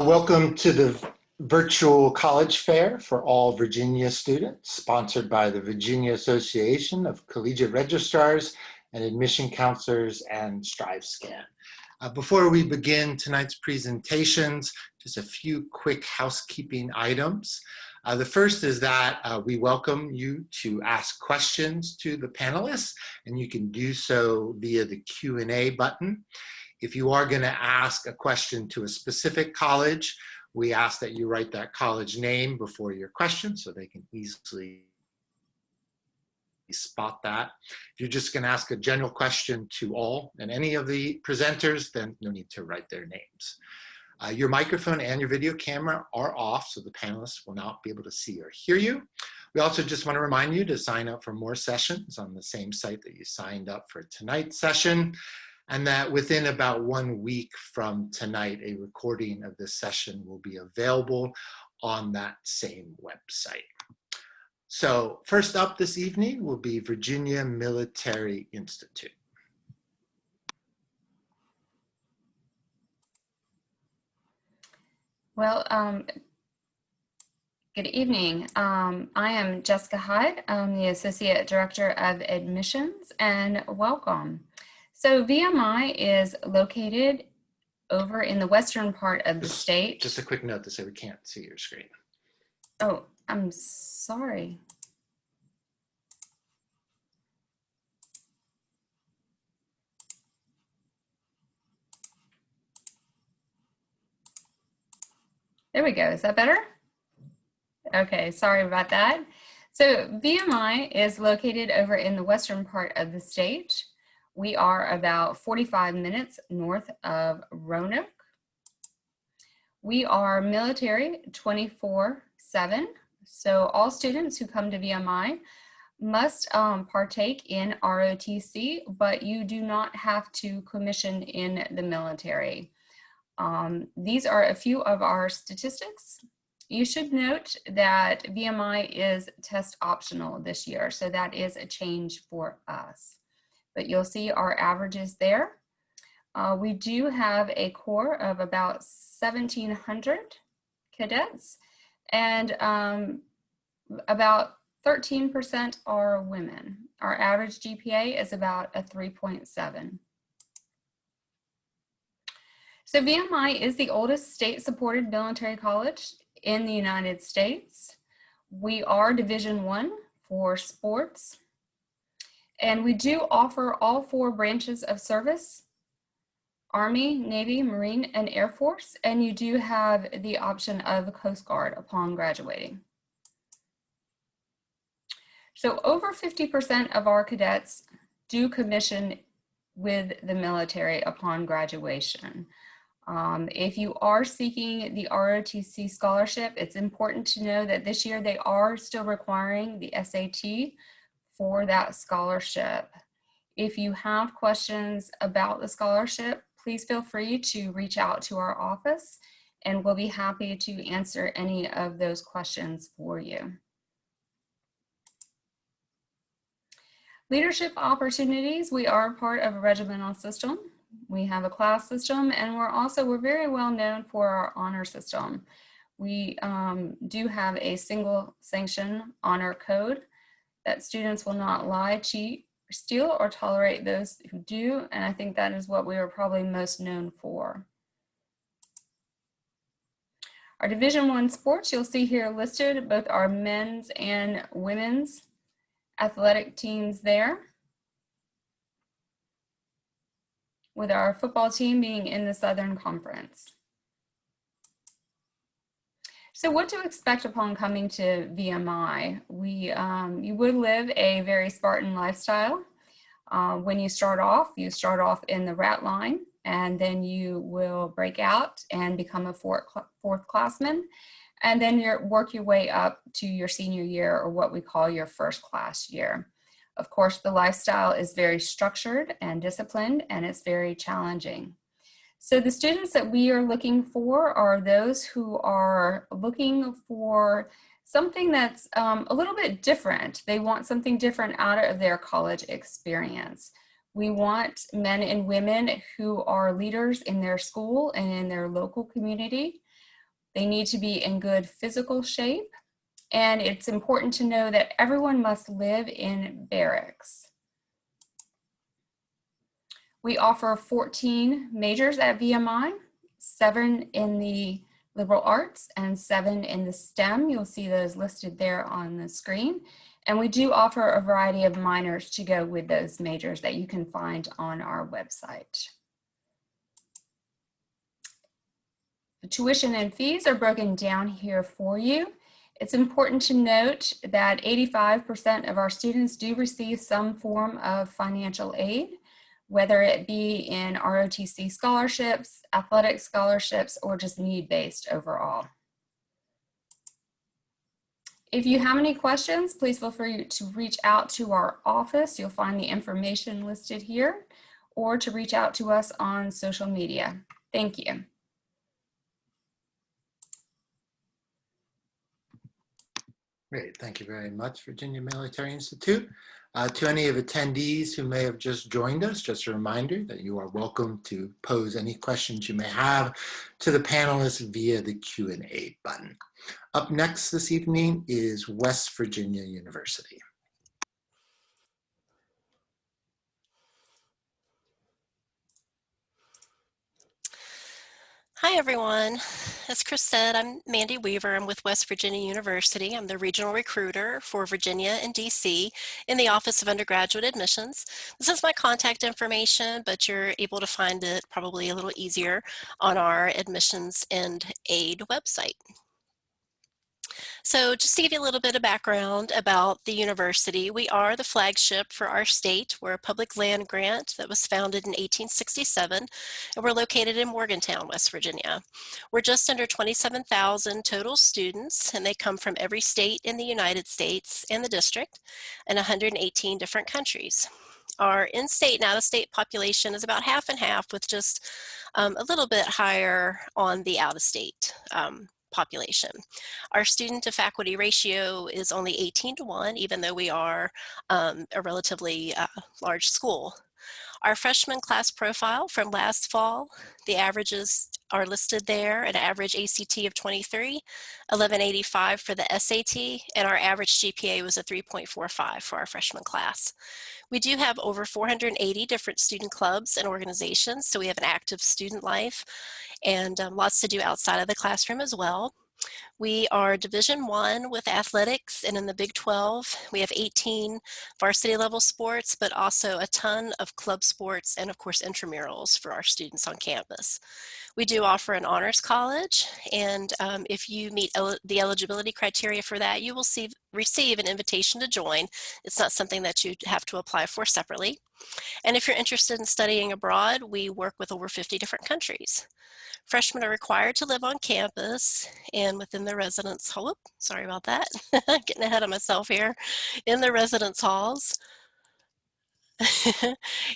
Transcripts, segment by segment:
Welcome to the virtual college fair for all Virginia students, sponsored by the Virginia Association of Collegiate Registrars and Admission Counselors and StriveScan. Before we begin tonight's presentations, just a few quick housekeeping items. The first is that we welcome you to ask questions to the panelists, and you can do so via the Q&A button. If you are going to ask a question to a specific college, we ask that you write that college name before your question so they can easily spot that. If you're just going to ask a general question to all and any of the presenters, then no need to write their names. Your microphone and your video camera are off, so the panelists will not be able to see or hear you. We also just want to remind you to sign up for more sessions on the same site that you signed up for tonight's session, and that within about 1 week from tonight, a recording of this session will be available on that same website. So first up this evening will be Virginia Military Institute. Well, good evening. I am Jessica Hyde. I'm the Associate Director of Admissions, and welcome. So VMI is located over in the western part of the state. Just a quick note to say we can't see your screen. Oh, I'm sorry. There we go. Is that better? Okay, sorry about that. So VMI is located over in the western part of the state. We are about 45 minutes north of Roanoke. We are military 24/7. So all students who come to VMI must partake in ROTC, but you do not have to commission in the military. These are a few of our statistics. You should note that VMI is test optional this year, so that is a change for us. But you'll see our averages there. We do have a core of about 1,700 cadets, and about 13% are women. Our average GPA is about a 3.7. So VMI is the oldest state-supported military college in the United States. We are Division I for sports. And we do offer all 4 branches of service: Army, Navy, Marine, and Air Force. And you do have the option of Coast Guard upon graduating. So over 50% of our cadets do commission with the military upon graduation. If you are seeking the ROTC scholarship, it's important to know that this year they are still requiring the SAT for that scholarship. If you have questions about the scholarship, please feel free to reach out to our office, and we'll be happy to answer any of those questions for you. Leadership opportunities: we are part of a regimental system. We have a class system, and we're very well known for our honor system. We do have a single sanction honor code that students will not lie, cheat, steal, or tolerate those who do, and I think that is what we are probably most known for. Our Division I sports, you'll see here listed both our men's and women's athletic teams there, with our football team being in the Southern Conference. So what to expect upon coming to VMI? You would live a very Spartan lifestyle. When you start off in the rat line, and then you will break out and become a fourth classman, and then work your way up to your senior year, or what we call your first class year. Of course, the lifestyle is very structured and disciplined, and it's very challenging. So the students that we are looking for are those who are looking for something that's a little bit different. They want something different out of their college experience. We want men and women who are leaders in their school and in their local community. They need to be in good physical shape. And it's important to know that everyone must live in barracks. We offer 14 majors at VMI, 7 in the liberal arts and 7 in the STEM. You'll see those listed there on the screen. And we do offer a variety of minors to go with those majors that you can find on our website. The tuition and fees are broken down here for you. It's important to note that 85% of our students do receive some form of financial aid, whether it be in ROTC scholarships, athletic scholarships, or just need-based overall. If you have any questions, please feel free to reach out to our office. You'll find the information listed here, or to reach out to us on social media. Thank you. Great, thank you very much, Virginia Military Institute. To any of attendees who may have just joined us, just a reminder that you are welcome to pose any questions you may have to the panelists via the Q&A button. Up next this evening is West Virginia University. Hi, everyone. As Chris said, I'm Mandy Weaver. I'm with West Virginia University. I'm the regional recruiter for Virginia and DC in the Office of Undergraduate Admissions. This is my contact information, but you're able to find it probably a little easier on our Admissions and Aid website. So just to give you a little bit of background about the university, we are the flagship for our state. We're a public land grant that was founded in 1867, and we're located in Morgantown, West Virginia. We're just under 27,000 total students, and they come from every state in the United States and the district, and 118 different countries. Our in-state and out-of-state population is about half and half, with just a little bit higher on the out-of-state population. Our student to faculty ratio is only 18:1, even though we are a relatively large school. Our freshman class profile from last fall, the averages are listed there, an average ACT of 23, 1185 for the SAT, and our average GPA was a 3.45 for our freshman class. We do have over 480 different student clubs and organizations, so we have an active student life and lots to do outside of the classroom as well. We are Division I with athletics, and in the Big 12, we have 18 varsity level sports, but also a ton of club sports and of course intramurals for our students on campus. We do offer an honors college, and if you meet the eligibility criteria for that, you will receive an invitation to join. It's not something that you have to apply for separately. And if you're interested in studying abroad, we work with over 50 different countries. Freshmen are required to live on campus and within the residence hall. Sorry about that, getting ahead of myself here. In the residence halls.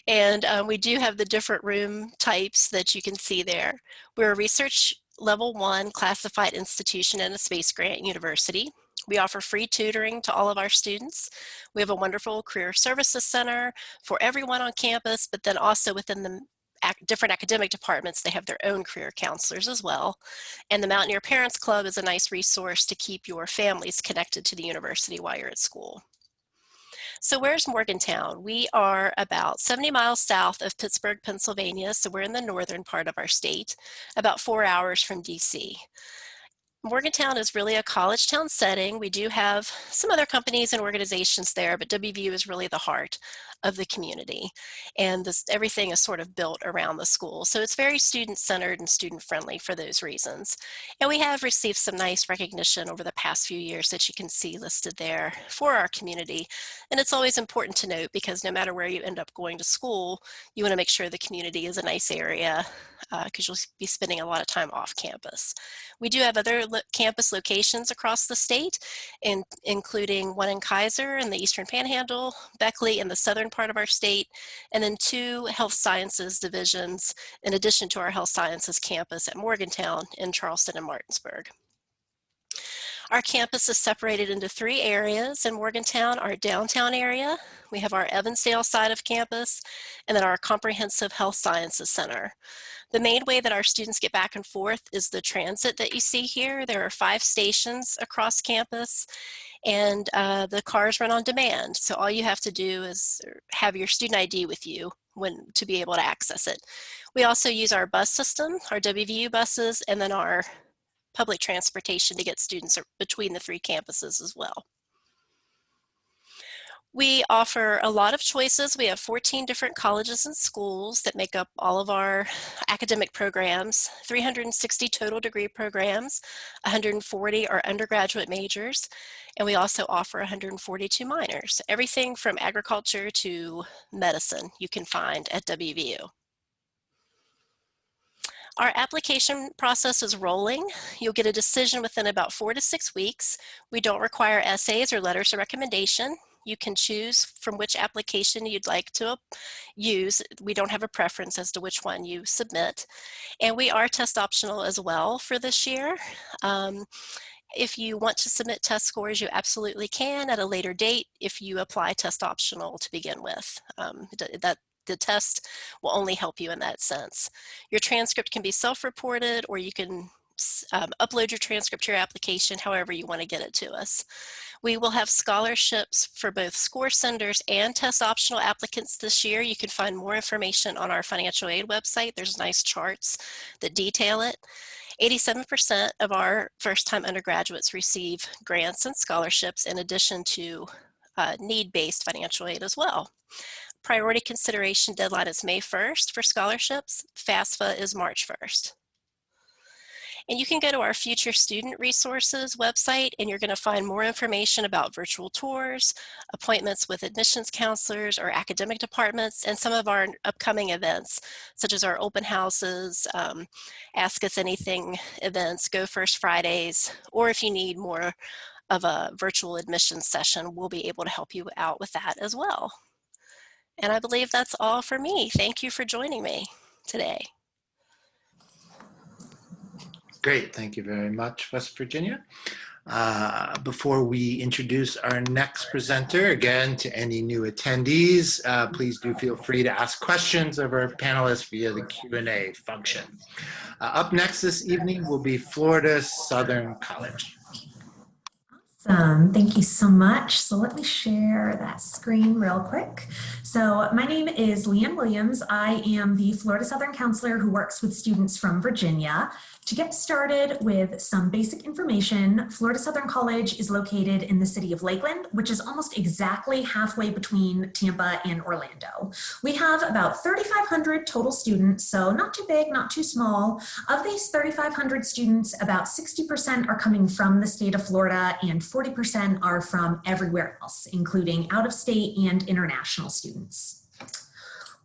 And we do have the different room types that you can see there. We're a research level 1 classified institution and a space grant university. We offer free tutoring to all of our students. We have a wonderful career services center for everyone on campus, but then also within the different academic departments, they have their own career counselors as well. And the Mountaineer Parents Club is a nice resource to keep your families connected to the university while you're at school. So where's Morgantown? We are about 70 miles south of Pittsburgh, Pennsylvania, so we're in the northern part of our state, about 4 hours from DC. Morgantown is really a college town setting. We do have some other companies and organizations there, but WVU is really the heart of the community. And everything is sort of built around the school. So it's very student-centered and student-friendly for those reasons. And we have received some nice recognition over the past few years that you can see listed there for our community. And it's always important to note, because no matter where you end up going to school, you want to make sure the community is a nice area, because you'll be spending a lot of time off campus. We do have other campus locations across the state, including one in Kaiser in the Eastern Panhandle, Beckley in the southern part of our state, and then 2 health sciences divisions in addition to our health sciences campus at Morgantown in Charleston and Martinsburg. Our campus is separated into 3 areas in Morgantown: our downtown area, we have our Evansdale side of campus, and then our Comprehensive Health Sciences Center. The main way that our students get back and forth is the transit that you see here. There are 5 stations across campus, and the cars run on demand. So all you have to do is have your student ID with you to be able to access it. We also use our bus system, our WVU buses, and then our public transportation to get students between the 3 campuses as well. We offer a lot of choices. We have 14 different colleges and schools that make up all of our academic programs, 360 total degree programs, 140 are undergraduate majors, and we also offer 142 minors. Everything from agriculture to medicine you can find at WVU. Our application process is rolling. You'll get a decision within about 4 to 6 weeks. We don't require essays or letters of recommendation. You can choose from which application you'd like to use. We don't have a preference as to which one you submit. And we are test optional as well for this year. If you want to submit test scores, you absolutely can at a later date if you apply test optional to begin with. The test will only help you in that sense. Your transcript can be self-reported, or you can upload your transcript to your application however you want to get it to us. We will have scholarships for both score senders and test optional applicants this year. You can find more information on our financial aid website. There's nice charts that detail it. 87% of our first-time undergraduates receive grants and scholarships in addition to need-based financial aid as well. Priority consideration deadline is May 1st for scholarships. FAFSA is March 1st. And you can go to our Future Student Resources website, and you're going to find more information about virtual tours, appointments with admissions counselors or academic departments, and some of our upcoming events, such as our open houses, Ask Us Anything events, Go First Fridays, or if you need more of a virtual admissions session, we'll be able to help you out with that as well. And I believe that's all for me. Thank you for joining me today. Great, thank you very much, West Virginia. Before we introduce our next presenter, again, to any new attendees, please do feel free to ask questions of our panelists via the Q&A function. Up next this evening will be Florida Southern College. Awesome. Thank you so much. So let me share that screen real quick. So my name is Leanne Williams. I am the Florida Southern counselor who works with students from Virginia. To get started with some basic information, Florida Southern College is located in the city of Lakeland, which is almost exactly halfway between Tampa and Orlando. We have about 3,500 total students, so not too big, not too small. Of these 3,500 students, about 60% are coming from the state of Florida and 40% are from everywhere else, including out-of-state and international students.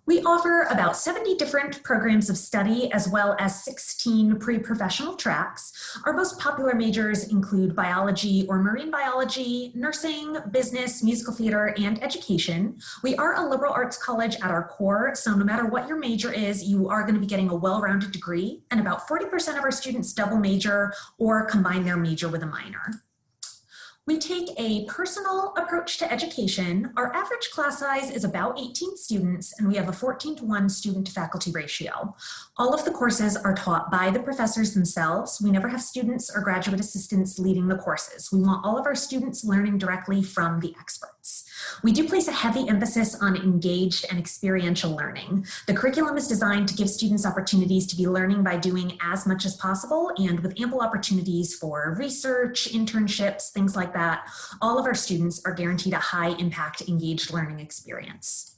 We offer about 70 different programs of study as well as 16 pre-professional tracks. Our most popular majors include biology or marine biology, nursing, business, musical theater, and education. We are a liberal arts college at our core, so no matter what your major is, you are going to be getting a well-rounded degree, and about 40% of our students double major or combine their major with a minor. We take a personal approach to education. Our average class size is about 18 students, and we have a 14-to-1 student-to-faculty ratio. All of the courses are taught by the professors themselves. We never have students or graduate assistants leading the courses. We want all of our students learning directly from the experts. We do place a heavy emphasis on engaged and experiential learning. The curriculum is designed to give students opportunities to be learning by doing as much as possible, and with ample opportunities for research, internships, things like that. All of our students are guaranteed a high impact engaged learning experience.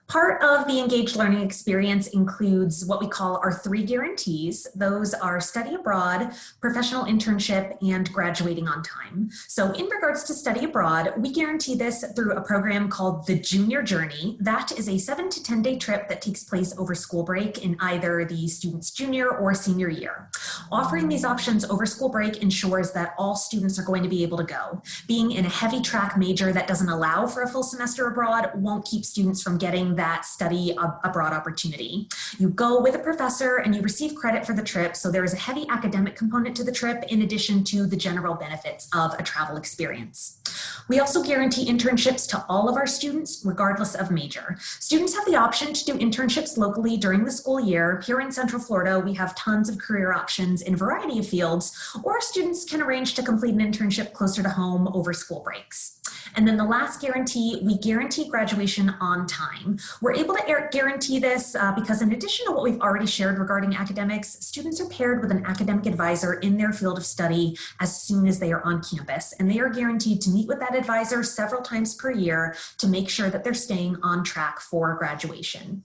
Part of the engaged learning experience includes what we call our 3 guarantees. Those are study abroad, professional internship, and graduating on time. So in regards to study abroad, we guarantee this through a program called the Junior Journey. That is a 7 to 10 day trip that takes place over school break in either the student's junior or senior year. Offering these options over school break ensures that all students are going to be able to go. Being in a heavy track major that doesn't allow for a full semester abroad won't keep students from getting that study abroad opportunity. You go with a professor and you receive credit for the trip, so there is a heavy academic component to the trip in addition to the general benefits of a travel experience. We also guarantee internships to all of our students, regardless of major. Students have the option to do internships locally during the school year. Here in Central Florida, we have tons of career options in a variety of fields, or students can arrange to complete an internship closer to home over school breaks. And then the last guarantee, we guarantee graduation on time. We're able to guarantee this because in addition to what we've already shared regarding academics, students are paired with an academic advisor in their field of study as soon as they are on campus. And they are guaranteed to meet with that advisor several times per year to make sure that they're staying on track for graduation.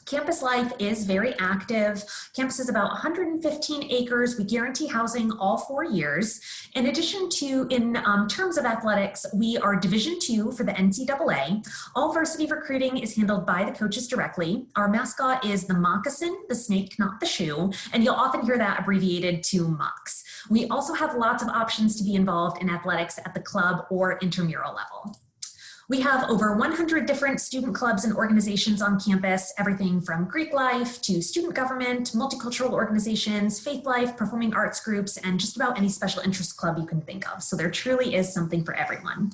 Campus life is very active. Campus is about 115 acres. We guarantee housing all 4 years. In addition to, in terms of athletics, we are Division II for the NCAA. All varsity recruiting is handled by the coaches directly. Our mascot is the moccasin, the snake, not the shoe, and you'll often hear that abbreviated to MOX. We also have lots of options to be involved in athletics at the club or intramural level. We have over 100 different student clubs and organizations on campus, everything from Greek life to student government, multicultural organizations, faith life, performing arts groups, and just about any special interest club you can think of. So there truly is something for everyone.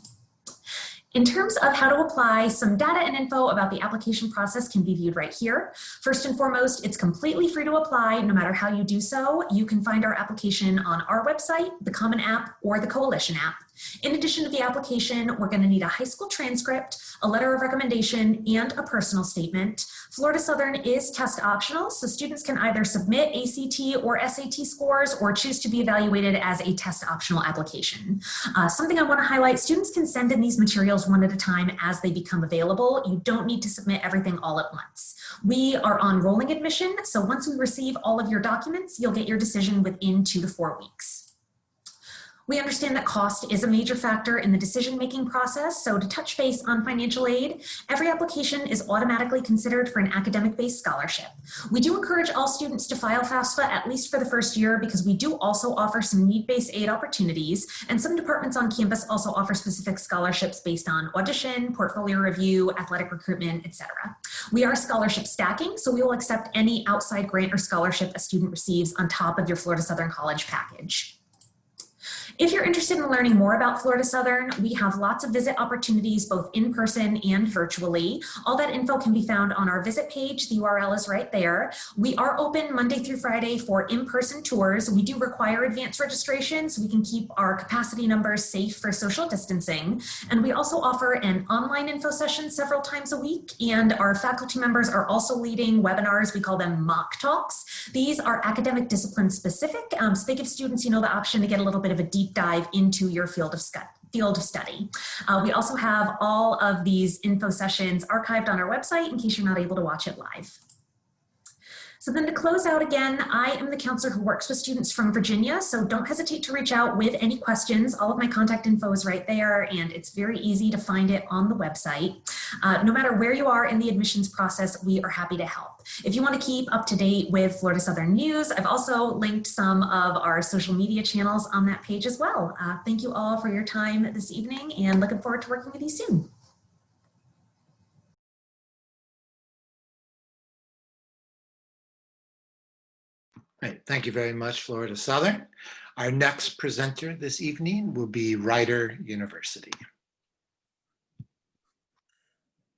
In terms of how to apply, some data and info about the application process can be viewed right here. First and foremost, it's completely free to apply no matter how you do so. You can find our application on our website, the Common App, or the Coalition app. In addition to the application, we're going to need a high school transcript, a letter of recommendation, and a personal statement. Florida Southern is test optional, so students can either submit ACT or SAT scores or choose to be evaluated as a test optional application. Something I want to highlight, students can send in these materials one at a time as they become available. You don't need to submit everything all at once. We are on rolling admission, so once we receive all of your documents, you'll get your decision within 2 to 4 weeks. We understand that cost is a major factor in the decision-making process, so to touch base on financial aid, every application is automatically considered for an academic-based scholarship. We do encourage all students to file FAFSA at least for the first year because we do also offer some need-based aid opportunities, and some departments on campus also offer specific scholarships based on audition, portfolio review, athletic recruitment, etc. We are scholarship stacking, so we will accept any outside grant or scholarship a student receives on top of your Florida Southern College package. If you're interested in learning more about Florida Southern, we have lots of visit opportunities both in person and virtually. All that info can be found on our visit page. The URL is right there. We are open Monday through Friday for in-person tours. We do require advanced registration so we can keep our capacity numbers safe for social distancing. And we also offer an online info session several times a week. And our faculty members are also leading webinars. We call them mock talks. These are academic discipline specific. So they give students, the option to get a little bit of a deep dive into your field of study. We also have all of these info sessions archived on our website in case you're not able to watch it live. So then to close out again, I am the counselor who works with students from Virginia, so don't hesitate to reach out with any questions. All of my contact info is right there, and it's very easy to find it on the website. No matter where you are in the admissions process, we are happy to help. If you want to keep up to date with Florida Southern news, I've also linked some of our social media channels on that page as well. Thank you all for your time this evening, and looking forward to working with you soon. Great. Thank you very much, Florida Southern. Our next presenter this evening will be Rutgers University.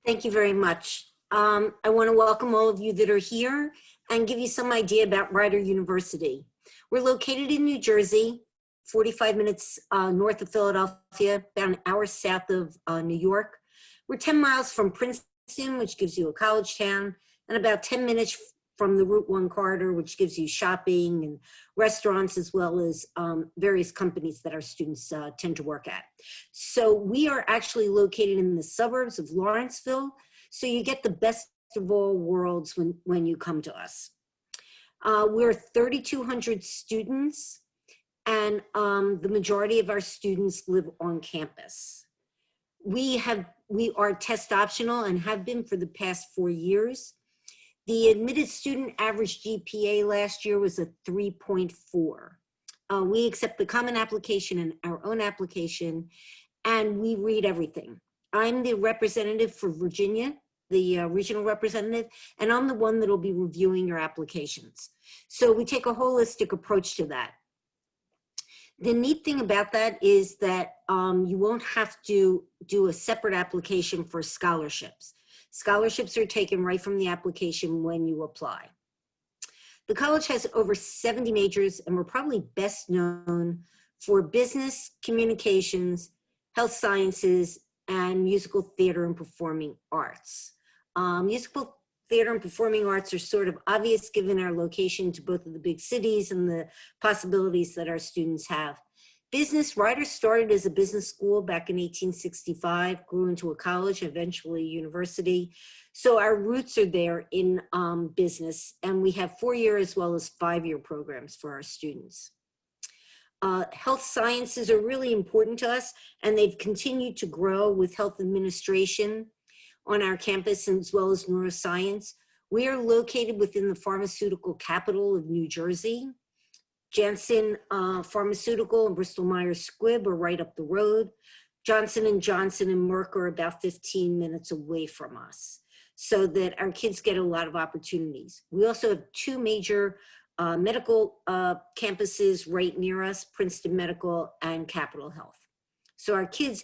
Thank you very much. I want to welcome all of you that are here and give you some idea about Rutgers University. We're located in New Jersey, 45 minutes north of Philadelphia, about an hour south of New York. We're 10 miles from Princeton, which gives you a college town, and about 10 minutes from the Route 1 corridor, which gives you shopping and restaurants, as well as various companies that our students tend to work at. So we are actually located in the suburbs of Lawrenceville, so you get the best of all worlds when you come to us. We're 3,200 students, and the majority of our students live on campus. We are test optional and have been for the past 4 years. The admitted student average GPA last year was a 3.4. We accept the common application and our own application, and we read everything. I'm the representative for Virginia, the regional representative, and I'm the one that'll be reviewing your applications. So we take a holistic approach to that. The neat thing about that is that you won't have to do a separate application for scholarships. Scholarships are taken right from the application when you apply. The college has over 70 majors, and we're probably best known for business, communications, health sciences, and musical theater and performing arts. Musical theater and performing arts are sort of obvious given our location to both of the big cities and the possibilities that our students have. Business, Rutgers started as a business school back in 1865, grew into a college, eventually a university. So our roots are there in business, and we have 4-year as well as 5-year programs for our students. Health sciences are really important to us, and they've continued to grow with health administration on our campus as well as neuroscience. We are located within the pharmaceutical capital of New Jersey. Janssen Pharmaceutical and Bristol Myers Squibb are right up the road. Johnson & Johnson and Merck are about 15 minutes away from us, so that our kids get a lot of opportunities. We also have 2 major medical campuses right near us, Princeton Medical and Capitol Health. So our kids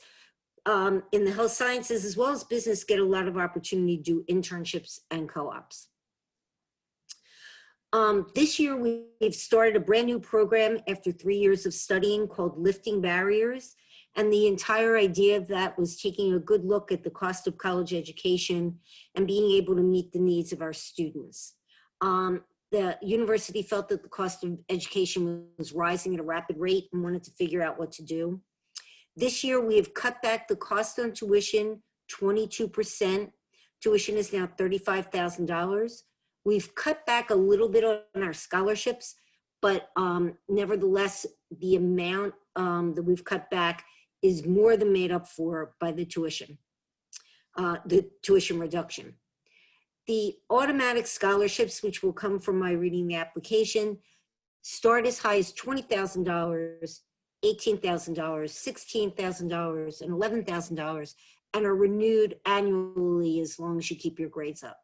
in the health sciences as well as business get a lot of opportunity to do internships and co-ops. This year we've started a brand new program after 3 years of studying called Lifting Barriers. And the entire idea of that was taking a good look at the cost of college education and being able to meet the needs of our students. The university felt that the cost of education was rising at a rapid rate and wanted to figure out what to do. This year we have cut back the cost on tuition 22%. Tuition is now $35,000. We've cut back a little bit on our scholarships, but nevertheless, the amount that we've cut back is more than made up for by the tuition reduction. The automatic scholarships, which will come from my reading the application, start as high as $20,000, $18,000, $16,000, and $11,000, and are renewed annually as long as you keep your grades up.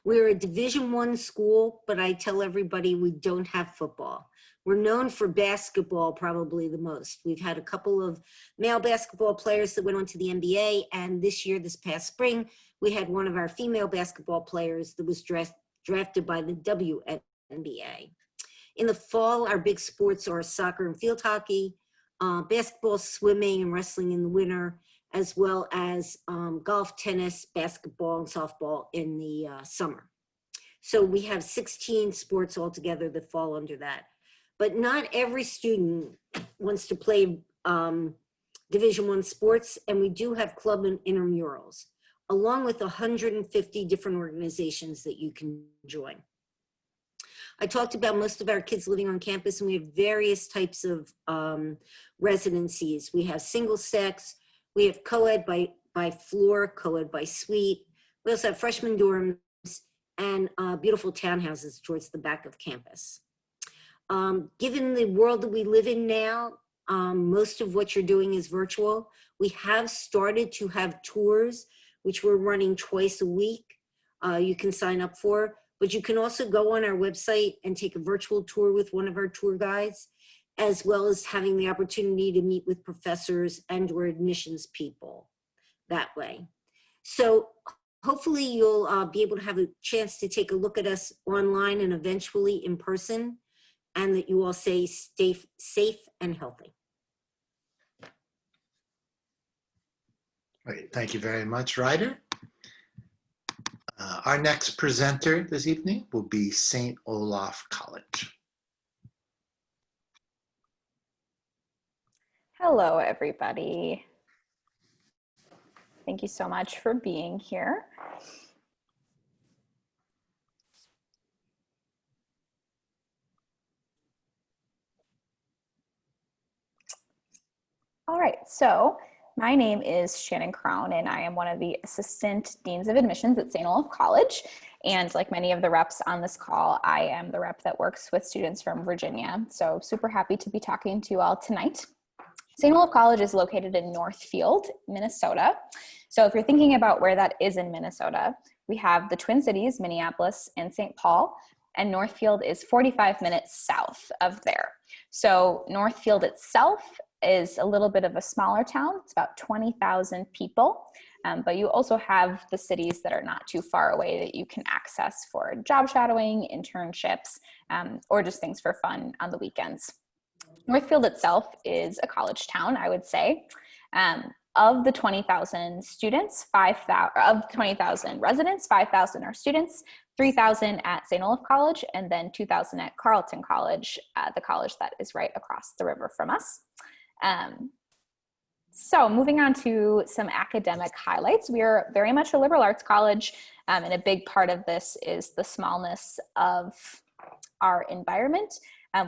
We're a Division I school, but I tell everybody we don't have football. We're known for basketball probably the most. We've had a couple of male basketball players that went on to the NBA, and this year, this past spring, we had one of our female basketball players that was drafted by the WNBA. In the fall, our big sports are soccer and field hockey, basketball, swimming, and wrestling in the winter, as well as golf, tennis, basketball, and softball in the summer. So we have 16 sports altogether that fall under that. But not every student wants to play Division I sports, and we do have club and intramurals, along with 150 different organizations that you can join. I talked about most of our kids living on campus, and we have various types of residencies. We have single sex, we have co-ed by floor, co-ed by suite. We also have freshman dorms and beautiful townhouses towards the back of campus. Given the world that we live in now, most of what you're doing is virtual. We have started to have tours, which we're running twice a week. You can sign up for, but you can also go on our website and take a virtual tour with one of our tour guides, as well as having the opportunity to meet with professors and or admissions people that way. So hopefully you'll be able to have a chance to take a look at us online and eventually in person, and that you all stay safe and healthy. Great, thank you very much, Ryder. Our next presenter this evening will be St. Olaf College. Hello, everybody. Thank you so much for being here. All right, so my name is Shannon Crown, and I am one of the Assistant Deans of Admissions at St. Olaf College. And like many of the reps on this call, I am the rep that works with students from Virginia. So super happy to be talking to you all tonight. St. Olaf College is located in Northfield, Minnesota. So if you're thinking about where that is in Minnesota, we have the Twin Cities, Minneapolis and St. Paul, and Northfield is 45 minutes south of there. So Northfield itself is a little bit of a smaller town. It's about 20,000 people. But you also have the cities that are not too far away that you can access for job shadowing, internships, or just things for fun on the weekends. Northfield itself is a college town, I would say. Of the 20,000 students, 20,000 residents, 5,000 are students, 3,000 at St. Olaf College, and then 2,000 at Carleton College, the college that is right across the river from us. So moving on to some academic highlights, we are very much a liberal arts college, and a big part of this is the smallness of our environment.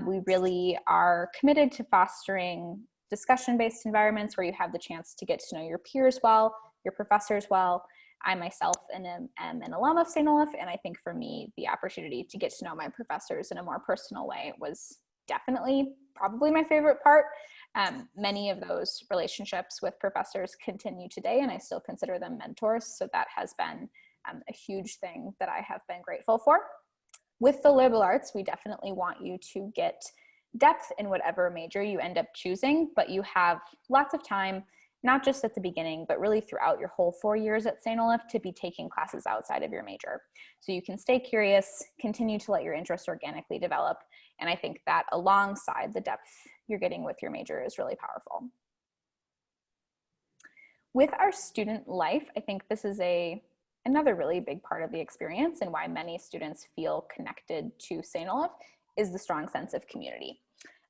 We really are committed to fostering discussion-based environments where you have the chance to get to know your peers well, your professors well. I myself am an alum of St. Olaf, and I think for me, the opportunity to get to know my professors in a more personal way was definitely probably my favorite part. Many of those relationships with professors continue today, and I still consider them mentors. So that has been a huge thing that I have been grateful for. With the liberal arts, we definitely want you to get depth in whatever major you end up choosing, but you have lots of time, not just at the beginning, but really throughout your whole 4 years at St. Olaf to be taking classes outside of your major. So you can stay curious, continue to let your interest organically develop. And I think that alongside the depth you're getting with your major is really powerful. With our student life, I think this is another really big part of the experience, and why many students feel connected to St. Olaf is the strong sense of community.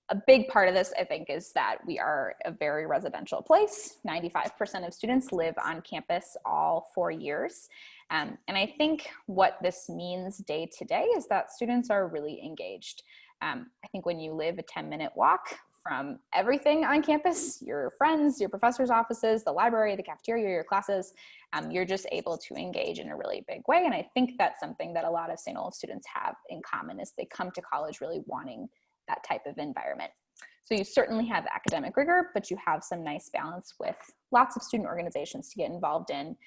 A big part of this, I think, is that we are a very residential place. 95% of students live on campus all 4 years. And I think what this means day to day is that students are really engaged. I think when you live a 10-minute walk from everything on campus, your friends, your professors' offices, the library, the cafeteria, your classes, you're just able to engage in a really big way. And I think that's something that a lot of St. Olaf students have in common, is they come to college really wanting that type of environment. So you certainly have academic rigor, but you have some nice balance with lots of student organizations to get involved in,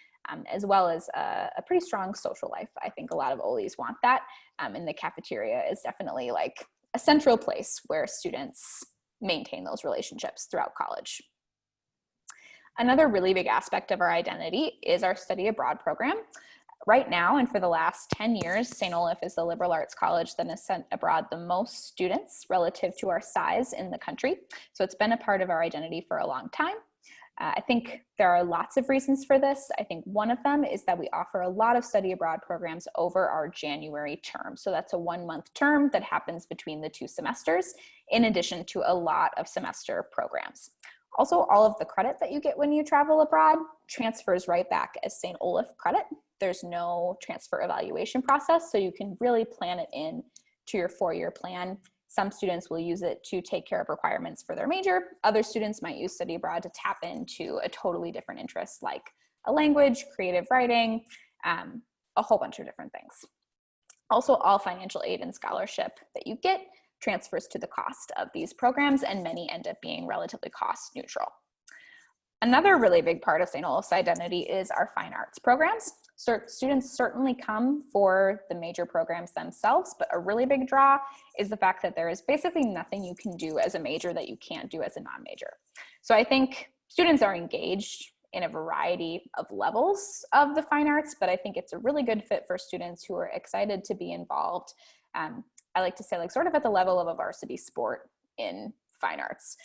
as well as a pretty strong social life. I think a lot of OLEs want that, and the cafeteria is definitely like a central place where students maintain those relationships throughout college. Another really big aspect of our identity is our study abroad program. Right now, and for the last 10 years, St. Olaf is the liberal arts college that has sent abroad the most students relative to our size in the country. So it's been a part of our identity for a long time. I think there are lots of reasons for this. I think one of them is that we offer a lot of study abroad programs over our January term. So that's a 1-month term that happens between the 2 semesters, in addition to a lot of semester programs. Also, all of the credit that you get when you travel abroad transfers right back as St. Olaf credit. There's no transfer evaluation process, so you can really plan it in to your 4-year plan. Some students will use it to take care of requirements for their major. Other students might use study abroad to tap into a totally different interest, like a language, creative writing, a whole bunch of different things. Also, all financial aid and scholarship that you get transfers to the cost of these programs, and many end up being relatively cost neutral. Another really big part of St. Olaf's identity is our fine arts programs. So students certainly come for the major programs themselves, but a really big draw is the fact that there is basically nothing you can do as a major that you can't do as a non-major. So I think students are engaged in a variety of levels of the fine arts, but I think it's a really good fit for students who are excited to be involved. I like to say, like, sort of at the level of a varsity sport in fine arts.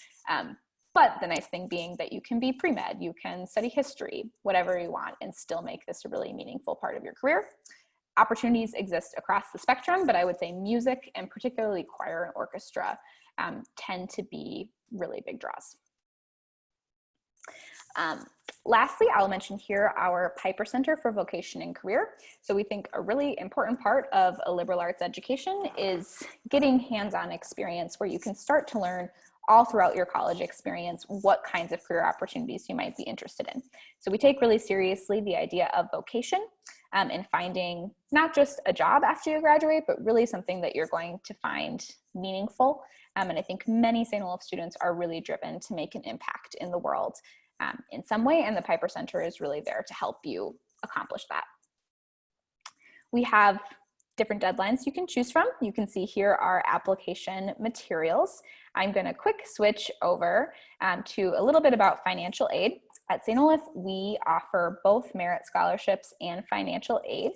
But the nice thing being that you can be pre-med, you can study history, whatever you want, and still make this a really meaningful part of your career. Opportunities exist across the spectrum, but I would say music, and particularly choir and orchestra, tend to be really big draws. Lastly, I'll mention here our Piper Center for Vocation and Career. So we think a really important part of a liberal arts education is getting hands-on experience where you can start to learn all throughout your college experience what kinds of career opportunities you might be interested in. So we take really seriously the idea of vocation and finding not just a job after you graduate, but really something that you're going to find meaningful. And I think many St. Olaf students are really driven to make an impact in the world in some way, and the Piper Center is really there to help you accomplish that. We have different deadlines you can choose from. You can see here our application materials. I'm going to quick switch over to a little bit about financial aid. At St. Olaf, we offer both merit scholarships and financial aid.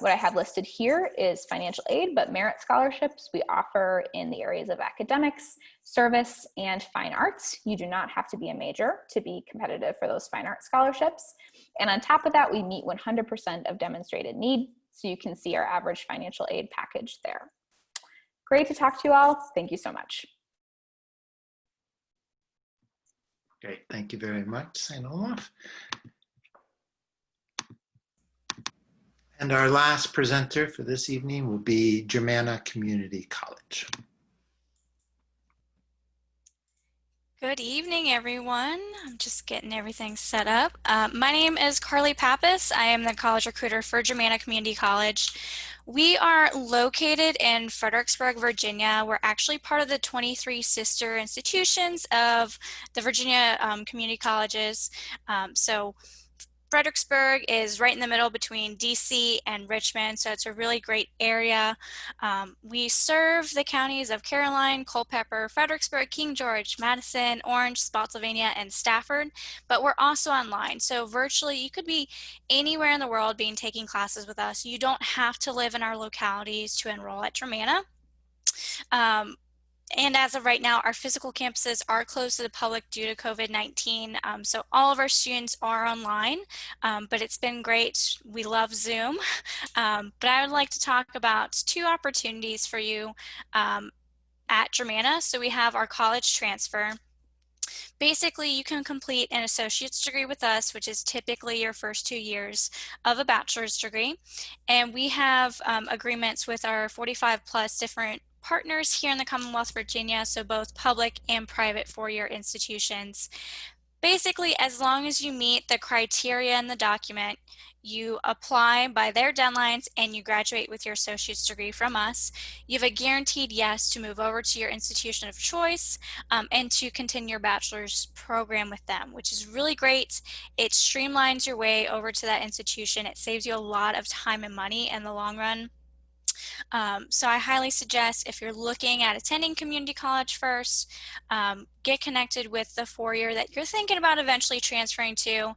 What I have listed here is financial aid, but merit scholarships we offer in the areas of academics, service, and fine arts. You do not have to be a major to be competitive for those fine arts scholarships. And on top of that, we meet 100% of demonstrated need. So you can see our average financial aid package there. Great to talk to you all. Thank you so much. Great, thank you very much, St. Olaf. And our last presenter for this evening will be Germanna Community College. Good evening, everyone. I'm just getting everything set up. My name is Carly Pappas. I am the college recruiter for Germanna Community College. We are located in Fredericksburg, Virginia. We're actually part of the 23 sister institutions of the Virginia community colleges. So Fredericksburg is right in the middle between DC and Richmond, so it's a really great area. We serve the counties of Caroline, Culpeper, Fredericksburg, King George, Madison, Orange, Spotsylvania, and Stafford, but we're also online. So virtually, you could be anywhere in the world taking classes with us. You don't have to live in our localities to enroll at Germanna. And as of right now, our physical campuses are closed to the public due to COVID-19. So all of our students are online, but it's been great. We love Zoom. But I would like to talk about two opportunities for you at Germanna. So we have our college transfer. Basically, you can complete an associate's degree with us, which is typically your first 2 years of a bachelor's degree. And we have agreements with our 45 plus different partners here in the Commonwealth of Virginia, so both public and private four-year institutions. Basically, as long as you meet the criteria in the document, you apply by their deadlines and you graduate with your associate's degree from us, you have a guaranteed yes to move over to your institution of choice and to continue your bachelor's program with them, which is really great. It streamlines your way over to that institution. It saves you a lot of time and money in the long run. So I highly suggest, if you're looking at attending community college first, get connected with the four-year that you're thinking about eventually transferring to.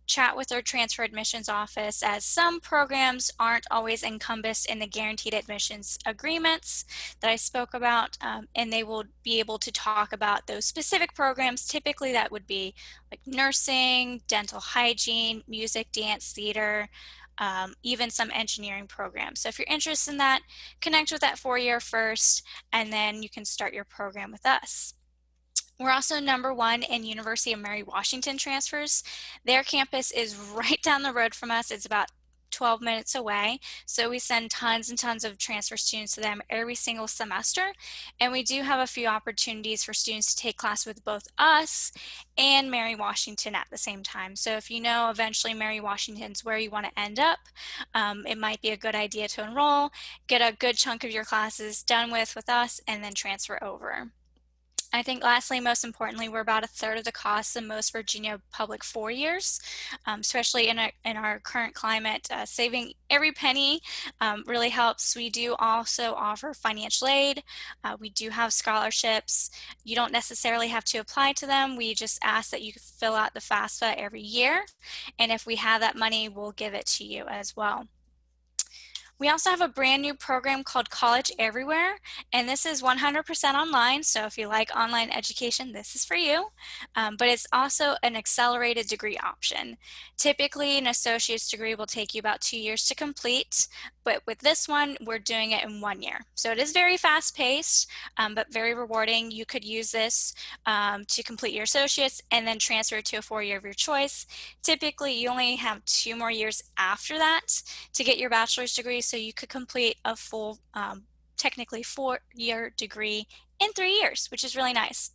Chat with our transfer admissions office, as some programs aren't always encompassed in the guaranteed admissions agreements that I spoke about, and they will be able to talk about those specific programs. Typically that would be like nursing, dental hygiene, music, dance, theater, even some engineering programs. So if you're interested in that, connect with that four-year first, and then you can start your program with us. We're also #1 in University of Mary Washington transfers. Their campus is right down the road from us. It's about 12 minutes away. So we send tons and tons of transfer students to them every single semester. And we do have a few opportunities for students to take class with both us and Mary Washington at the same time. So if you know eventually Mary Washington's where you want to end up, it might be a good idea to enroll, get a good chunk of your classes done with us, and then transfer over. I think lastly, most importantly, we're about 1/3 of the cost of most Virginia public four-years, especially in our current climate. Saving every penny really helps. We do also offer financial aid. We do have scholarships. You don't necessarily have to apply to them. We just ask that you fill out the FAFSA every year. And if we have that money, we'll give it to you as well. We also have a brand new program called College Everywhere, and this is 100% online. So if you like online education, this is for you. But it's also an accelerated degree option. Typically, an associate's degree will take you about 2 years to complete, but with this one, we're doing it in 1 year. So it is very fast paced, but very rewarding. You could use this to complete your associates and then transfer to a four-year of your choice. Typically, you only have 2 more years after that to get your bachelor's degree, so you could complete a full technically 4-year degree in 3 years, which is really nice.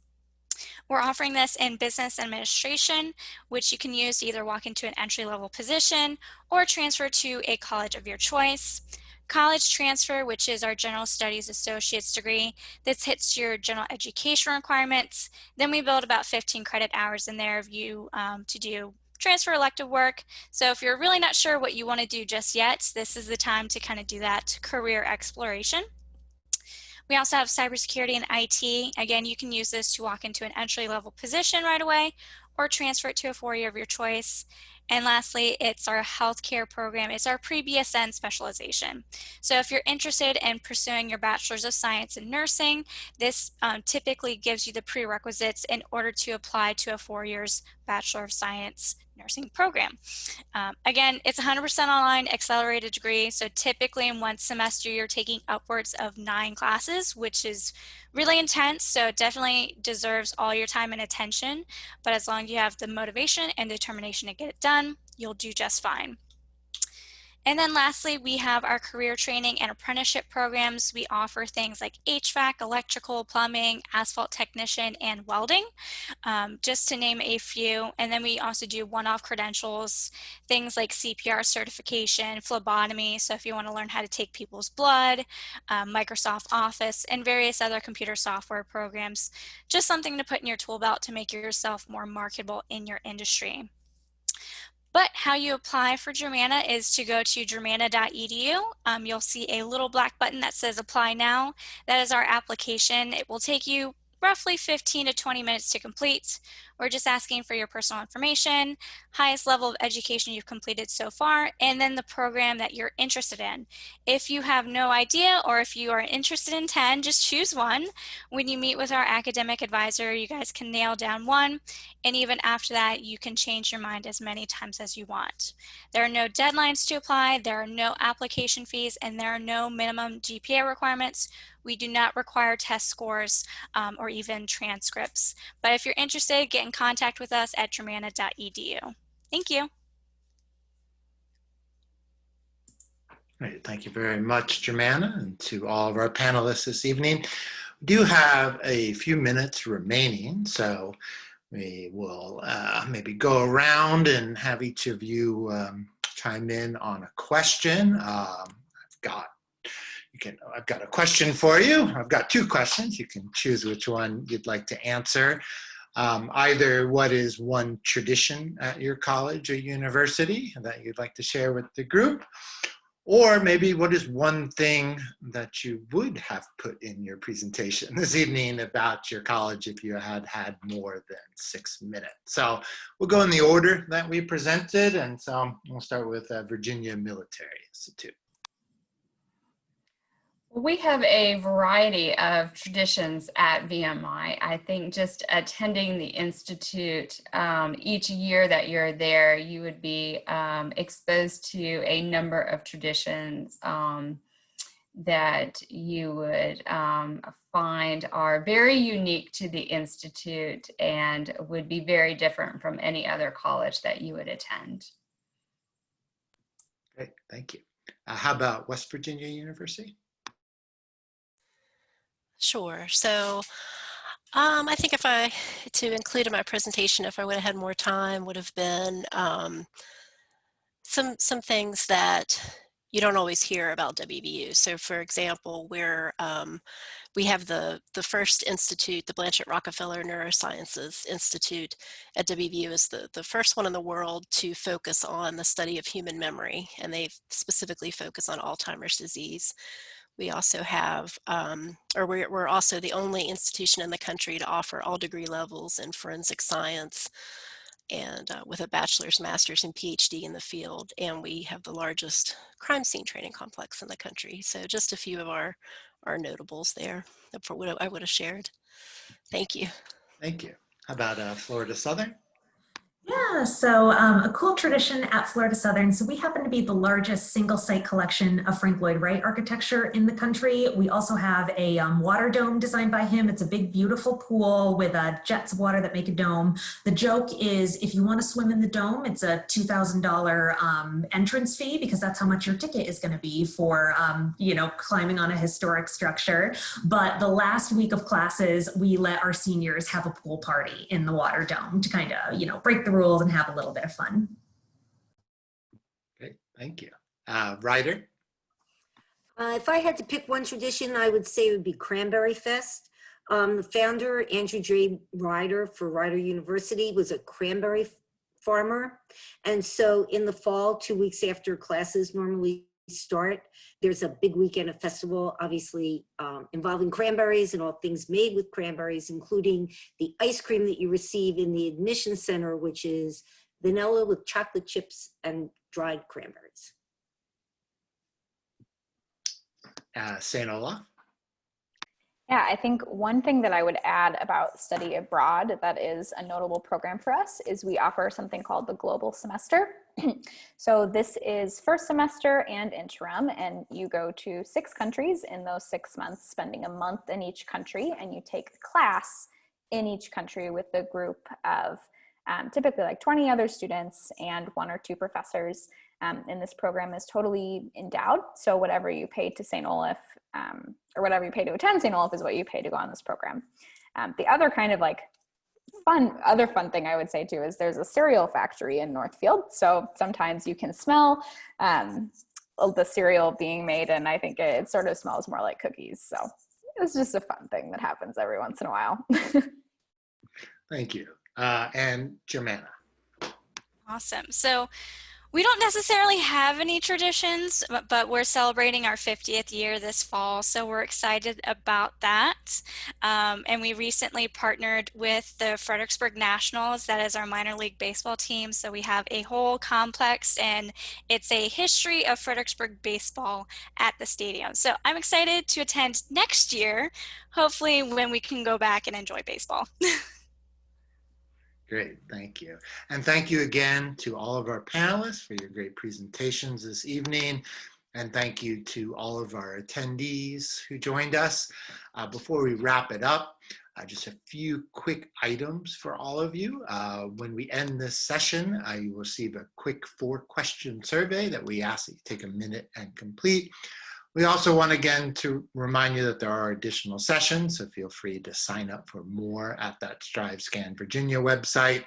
We're offering this in business administration, which you can use to either walk into an entry-level position or transfer to a college of your choice. College transfer, which is our general studies associate's degree, this hits your general education requirements. Then we build about 15 credit hours in there of you to do transfer elective work. So if you're really not sure what you want to do just yet, this is the time to kind of do that career exploration. We also have cybersecurity and IT. Again, you can use this to walk into an entry-level position right away or transfer it to a 4-year of your choice. And lastly, it's our healthcare program. It's our pre-BSN specialization. So if you're interested in pursuing your Bachelor's of Science in Nursing, this typically gives you the prerequisites in order to apply to a 4 years Bachelor of Science nursing program. Again, it's 100% online, accelerated degree. So typically in one semester, you're taking upwards of 9 classes, which is really intense. So it definitely deserves all your time and attention. But as long as you have the motivation and determination to get it done, you'll do just fine. And then lastly, we have our career training and apprenticeship programs. We offer things like HVAC, electrical, plumbing, asphalt technician, and welding, just to name a few. And then we also do one-off credentials, things like CPR certification, phlebotomy. So if you want to learn how to take people's blood, Microsoft Office, and various other computer software programs, just something to put in your tool belt to make yourself more marketable in your industry. But how you apply for Germanna is to go to germanna.edu. You'll see a little black button that says apply now. That is our application. It will take you roughly 15 to 20 minutes to complete. We're just asking for your personal information, highest level of education you've completed so far, and then the program that you're interested in. If you have no idea or if you are interested in 10, just choose one. When you meet with our academic advisor, you guys can nail down one, and even after that, you can change your mind as many times as you want. There are no deadlines to apply, there are no application fees, and there are no minimum GPA requirements. We do not require test scores or even transcripts. But if you're interested, get in contact with us at germanna.edu. Thank you. Great. Thank you very much, Germanna, and to all of our panelists this evening. We do have a few minutes remaining, so we will maybe go around and have each of you chime in on a question. I've got a question for you. I've got 2 questions. You can choose which one you'd like to answer. Either what is one tradition at your college or university that you'd like to share with the group, or maybe what is one thing that you would have put in your presentation this evening about your college if you had had more than 6 minutes. So we'll go in the order that we presented, and so we'll start with Virginia Military Institute. We have a variety of traditions at VMI. I think just attending the Institute each year that you're there, you would be exposed to a number of traditions that you would find are very unique to the Institute and would be very different from any other college that you would attend. Great, thank you. How about West Virginia University? Sure. So I think to include in my presentation, if I would have had more time, would have been some things that you don't always hear about WVU. So for example, we have the first institute, the Blanchett Rockefeller Neurosciences Institute at WVU is the first one in the world to focus on the study of human memory, and they specifically focus on Alzheimer's disease. We also have, we're also the only institution in the country to offer all degree levels in forensic science and with a bachelor's, master's, and PhD in the field. And we have the largest crime scene training complex in the country. So just a few of our notables there for what I would have shared. Thank you. Thank you. How about Florida Southern? Yeah, so a cool tradition at Florida Southern. So we happen to be the largest single site collection of Frank Lloyd Wright architecture in the country. We also have a water dome designed by him. It's a big, beautiful pool with jets of water that make a dome. The joke is if you want to swim in the dome, it's a $2,000 entrance fee because that's how much your ticket is going to be for, climbing on a historic structure. But the last week of classes, we let our seniors have a pool party in the water dome to kind of, break the rules and have a little bit of fun. Great, thank you. Ryder? If I had to pick one tradition, I would say it would be Cranberry Fest. The founder, Andrew J. Ryder for Rider University, was a cranberry farmer. And so in the fall, 2 weeks after classes normally start, there's a big weekend of festival, obviously involving cranberries and all things made with cranberries, including the ice cream that you receive in the admission center, which is vanilla with chocolate chips and dried cranberries. St. Olaf? Yeah, I think one thing that I would add about study abroad that is a notable program for us is we offer something called the Global Semester. So this is first semester and interim, and you go to 6 countries in those 6 months, spending a month in each country, and you take a class in each country with a group of typically like 20 other students and 1 or 2 professors. And this program is totally endowed. So whatever you pay to St. Olaf, or whatever you pay to attend St. Olaf is what you pay to go on this program. The other kind of like fun thing I would say too is there's a cereal factory in Northfield. So sometimes you can smell the cereal being made, and I think it sort of smells more like cookies. So it's just a fun thing that happens every once in a while. Thank you. And Germanna? Awesome. So we don't necessarily have any traditions, but we're celebrating our 50th year this fall, so we're excited about that. And we recently partnered with the Fredericksburg Nationals, that is our minor league baseball team. So we have a whole complex, and it's a history of Fredericksburg baseball at the stadium. So I'm excited to attend next year, hopefully when we can go back and enjoy baseball. Great, thank you. And thank you again to all of our panelists for your great presentations this evening. And thank you to all of our attendees who joined us. Before we wrap it up, just a few quick items for all of you. When we end this session, you will receive a quick 4-question survey that we ask that you take a minute and complete. We also want again to remind you that there are additional sessions, so feel free to sign up for more at that Strive Scan Virginia website.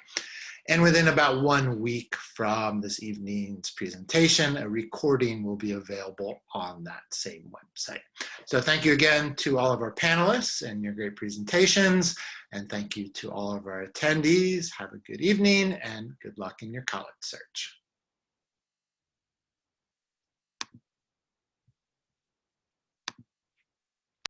And within about 1 week from this evening's presentation, a recording will be available on that same website. So thank you again to all of our panelists and your great presentations. And thank you to all of our attendees. Have a good evening and good luck in your college search.